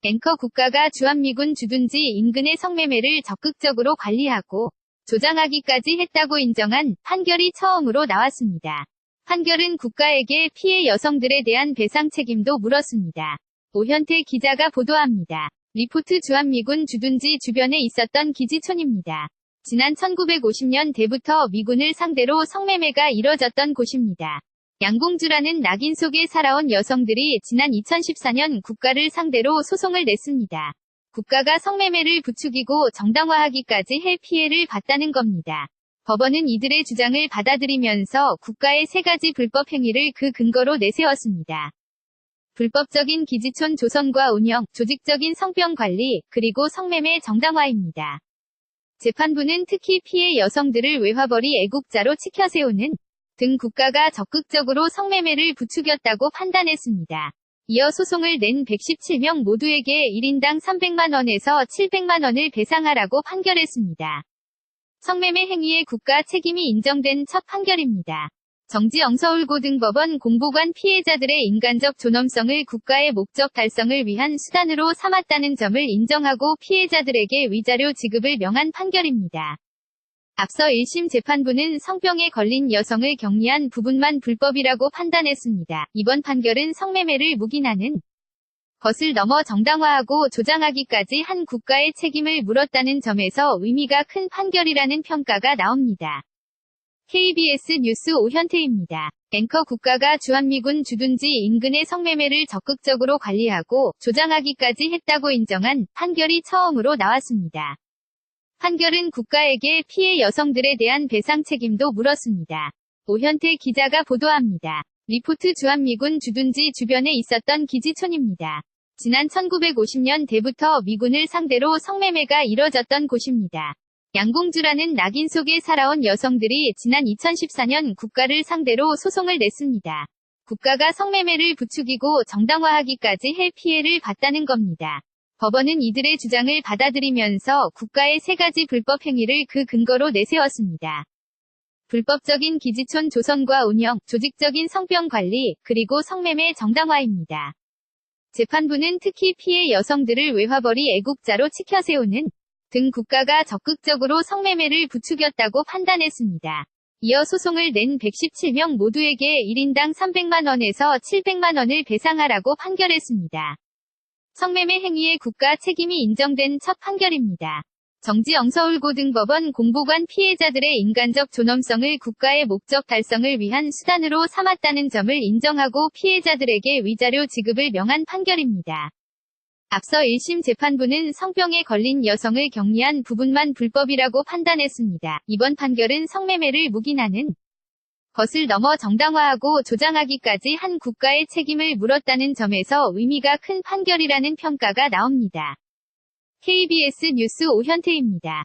앵커 국가가 주한미군 주둔지 인근의 성매매를 적극적으로 관리하고 조장하기까지 했다고 인정한 판결이 처음으로 나왔습니다. 판결은 국가에게 피해 여성들에 대한 배상 책임도 물었습니다. 오현태 기자가 보도합니다. 리포트 주한미군 주둔지 주변에 있었던 기지촌입니다. 지난 1950년대부터 미군을 상대로 성매매가 이뤄졌던 곳입니다. 양봉주라는 낙인 속에 살아온 여성들이 지난 2014년 국가를 상대로 소송을 냈습니다. 국가가 성매매를 부추기고 정당화하기까지 해 피해를 봤다는 겁니다. 법원은 이들의 주장을 받아들이면서 국가의 3가지 불법 행위를 그 근거로 내세웠습니다. 불법적인 기지촌 조성과 운영, 조직적인 성병 관리, 그리고 성매매 정당화입니다. 재판부는 특히 피해 여성들을 외화벌이 애국자로 치켜세우는 등 국가가 적극적으로 성매매를 부추겼다고 판단했습니다. 이어 소송을 낸 117명 모두에게 1인당 300만 원에서 700만 원을 배상하라고 판결했습니다. 성매매 행위의 국가 책임이 인정된 첫 판결입니다. 정지영 서울고등법원 공보관 피해자들의 인간적 존엄성을 국가의 목적 달성을 위한 수단으로 삼았다는 점을 인정하고 피해자들에게 위자료 지급을 명한 판결입니다. 앞서 1심 재판부는 성병에 걸린 여성을 격리한 부분만 불법이라고 판단했습니다. 이번 판결은 성매매를 묵인하는 것을 넘어 정당화하고 조장하기까지 한 국가의 책임을 물었다는 점에서 의미가 큰 판결이라는 평가가 나옵니다. KBS 뉴스 오현태입니다. 앵커 국가가 주한미군 주둔지 인근의 성매매를 적극적으로 관리하고 조장하기까지 했다고 인정한 판결이 처음으로 나왔습니다. 판결은 국가에게 피해 여성들에 대한 배상 책임도 물었습니다. 오현태 기자가 보도합니다. 리포트 주한미군 주둔지 주변에 있었던 기지촌입니다. 지난 1950년대부터 미군을 상대로 성매매가 이뤄졌던 곳입니다. 양봉주라는 낙인 속에 살아온 여성들이 지난 2014년 국가를 상대로 소송을 냈습니다. 국가가 성매매를 부추기고 정당화하기까지 해 피해를 봤다는 겁니다. 법원은 이들의 주장을 받아들이면서 국가의 3가지 불법 행위를 그 근거로 내세웠습니다. 불법적인 기지촌 조성과 운영, 조직적인 성병 관리, 그리고 성매매 정당화입니다. 재판부는 특히 피해 여성들을 외화벌이 애국자로 치켜세우는 등 국가가 적극적으로 성매매를 부추겼다고 판단했습니다. 이어 소송을 낸 117명 모두에게 1인당 300만 원에서 700만 원을 배상하라고 판결했습니다. 성매매 행위의 국가 책임이 인정된 첫 판결입니다. 정지영 서울고등법원 공보관 피해자들의 인간적 존엄성을 국가의 목적 달성을 위한 수단으로 삼았다는 점을 인정하고 피해자들에게 위자료 지급을 명한 판결입니다. 앞서 1심 재판부는 성병에 걸린 여성을 격리한 부분만 불법이라고 판단했습니다. 이번 판결은 성매매를 묵인하는 것을 넘어 정당화하고 조장하기까지 한 국가의 책임을 물었다는 점에서 의미가 큰 판결이라는 평가가 나옵니다. KBS 뉴스 오현태입니다.